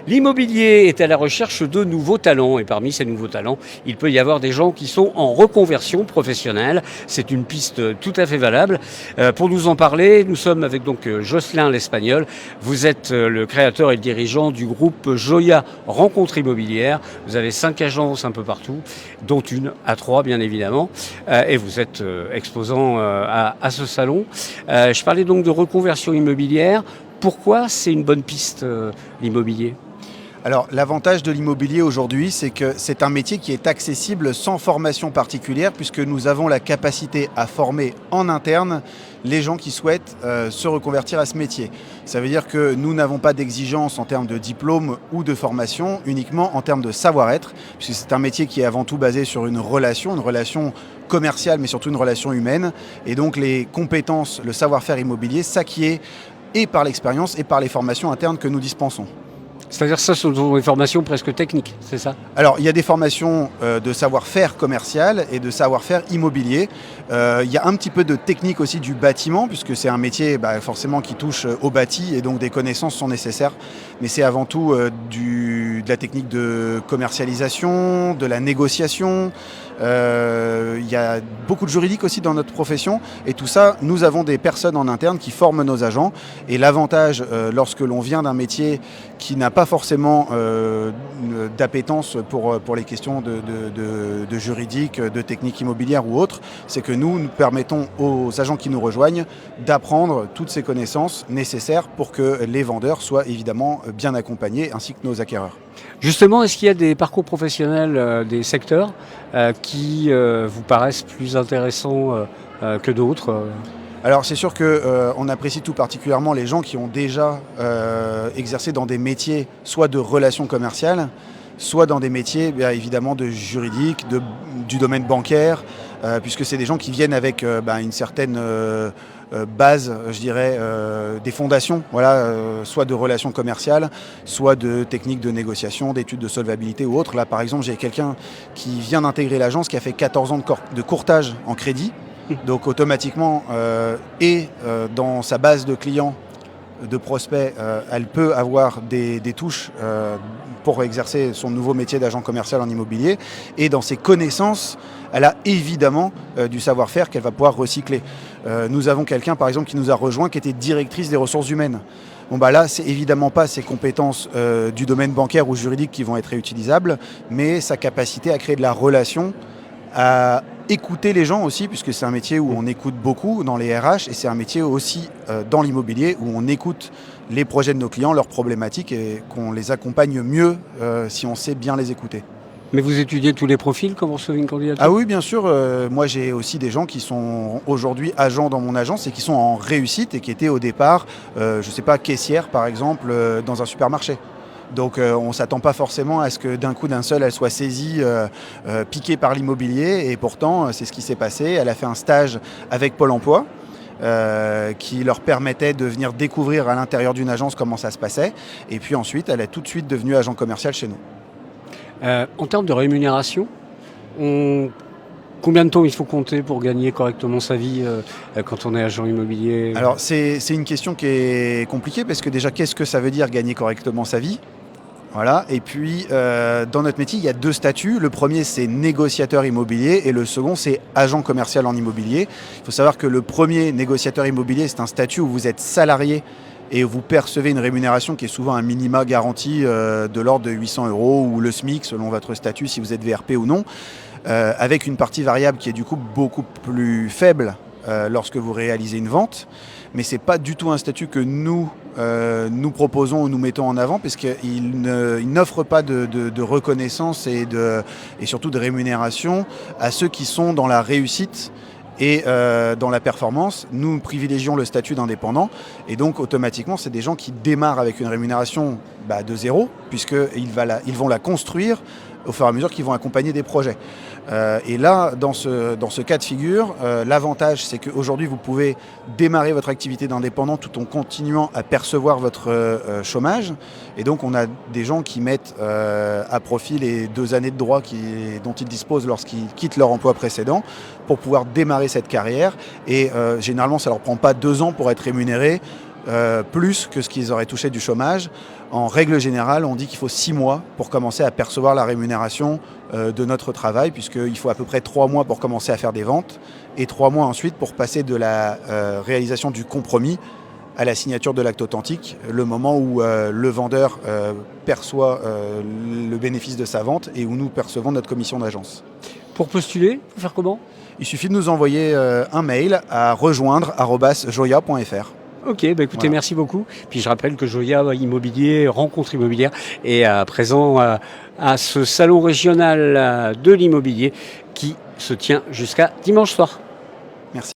L'immobilier est à la recherche de nouveaux talents et parmi ces nouveaux talents, il peut y avoir des gens qui sont en reconversion professionnelle. C'est une piste tout à fait valable. Pour nous en parler, nous sommes avec donc Jocelyn l'Espagnol. Vous êtes le créateur et le dirigeant du groupe Joya Rencontres Immobilières. Vous avez 5 agences un peu partout, dont une à 3 bien évidemment. Et vous êtes exposant à ce salon. Je parlais donc de reconversion immobilière. Pourquoi c'est une bonne piste l'immobilier ? Alors l'avantage de l'immobilier aujourd'hui, c'est que c'est un métier qui est accessible sans formation particulière puisque nous avons la capacité à former en interne les gens qui souhaitent se reconvertir à ce métier. Ça veut dire que nous n'avons pas d'exigence en termes de diplôme ou de formation, uniquement en termes de savoir-être, puisque c'est un métier qui est avant tout basé sur une relation commerciale, mais surtout une relation humaine. Et donc les compétences, le savoir-faire immobilier s'acquiert et par l'expérience et par les formations internes que nous dispensons. C'est-à-dire ça, ce sont des formations presque techniques, c'est ça ? Alors, il y a des formations de savoir-faire commercial et de savoir-faire immobilier. Il y a un petit peu de technique aussi du bâtiment, puisque c'est un métier forcément qui touche au bâti, et donc des connaissances sont nécessaires. Mais c'est avant tout de la technique de commercialisation, de la négociation. Il y a beaucoup de juridique aussi dans notre profession. Et tout ça, nous avons des personnes en interne qui forment nos agents. Et l'avantage, lorsque l'on vient d'un métier qui n'a pas forcément d'appétence pour les questions de juridique, de technique immobilière ou autre, c'est que nous permettons aux agents qui nous rejoignent d'apprendre toutes ces connaissances nécessaires pour que les vendeurs soient évidemment bien accompagnés, ainsi que nos acquéreurs. Justement, est-ce qu'il y a des parcours professionnels, des secteurs qui vous paraissent plus intéressants que d'autres Alors c'est sûr qu'on apprécie tout particulièrement les gens qui ont déjà exercé dans des métiers soit de relations commerciales, soit dans des métiers évidemment de juridique, du domaine bancaire, puisque c'est des gens qui viennent avec une certaine base, je dirais, des fondations, soit de relations commerciales, soit de techniques de négociation, d'études de solvabilité ou autres. Là par exemple j'ai quelqu'un qui vient d'intégrer l'agence qui a fait 14 ans de courtage en crédit. Donc automatiquement, dans sa base de clients, de prospects, elle peut avoir des touches pour exercer son nouveau métier d'agent commercial en immobilier. Et dans ses connaissances, elle a évidemment du savoir-faire qu'elle va pouvoir recycler. Nous avons quelqu'un, par exemple, qui nous a rejoint, qui était directrice des ressources humaines. Là, c'est évidemment pas ses compétences du domaine bancaire ou juridique qui vont être réutilisables, mais sa capacité à créer de la relation, à écouter les gens aussi, puisque c'est un métier où on écoute beaucoup dans les RH, et c'est un métier aussi dans l'immobilier où on écoute les projets de nos clients, leurs problématiques, et qu'on les accompagne mieux si on sait bien les écouter. Mais vous étudiez tous les profils quand vous recevez une candidature ? Ah oui, bien sûr. Moi, j'ai aussi des gens qui sont aujourd'hui agents dans mon agence et qui sont en réussite et qui étaient au départ, caissières par exemple, dans un supermarché. Donc on ne s'attend pas forcément à ce que d'un coup d'un seul elle soit saisie, piquée par l'immobilier, et pourtant c'est ce qui s'est passé. Elle a fait un stage avec Pôle emploi qui leur permettait de venir découvrir à l'intérieur d'une agence comment ça se passait, et puis ensuite elle est tout de suite devenue agent commercial chez nous. En termes de rémunération, combien de temps il faut compter pour gagner correctement sa vie quand on est agent immobilier ? Alors c'est une question qui est compliquée, parce que déjà qu'est-ce que ça veut dire gagner correctement sa vie ? Voilà. Et puis, dans notre métier, il y a 2 statuts. Le premier, c'est négociateur immobilier, et le second, c'est agent commercial en immobilier. Il faut savoir que le premier, négociateur immobilier, c'est un statut où vous êtes salarié et vous percevez une rémunération qui est souvent un minima garanti de l'ordre de 800 € ou le SMIC, selon votre statut, si vous êtes VRP ou non, avec une partie variable qui est du coup beaucoup plus faible lorsque vous réalisez une vente. Mais ce n'est pas du tout un statut que nous proposons ou nous mettons en avant, parce qu'il n'offre pas de reconnaissance et surtout de rémunération à ceux qui sont dans la réussite et dans la performance. Nous privilégions le statut d'indépendant, et donc automatiquement c'est des gens qui démarrent avec une rémunération de zéro, puisqu'ils vont la construire au fur et à mesure qu'ils vont accompagner des projets. Et là, dans ce cas de figure, l'avantage, c'est qu'aujourd'hui, vous pouvez démarrer votre activité d'indépendant tout en continuant à percevoir votre chômage. Et donc, on a des gens qui mettent à profit les 2 années de droit dont ils disposent lorsqu'ils quittent leur emploi précédent pour pouvoir démarrer cette carrière. Et généralement, ça ne leur prend pas 2 ans pour être rémunérés. plus que ce qu'ils auraient touché du chômage. En règle générale, on dit qu'il faut 6 mois pour commencer à percevoir la rémunération de notre travail, puisqu'il faut à peu près 3 mois pour commencer à faire des ventes et 3 mois ensuite pour passer de la réalisation du compromis à la signature de l'acte authentique, le moment où le vendeur perçoit le bénéfice de sa vente et où nous percevons notre commission d'agence. Pour postuler, faut faire comment? Il suffit de nous envoyer un mail à rejoindre@joya.fr. Ok, bah écoutez, Voilà. merci beaucoup. Puis je rappelle que Joya Immobilier, rencontre immobilière, est présent à ce salon régional de l'immobilier qui se tient jusqu'à dimanche soir.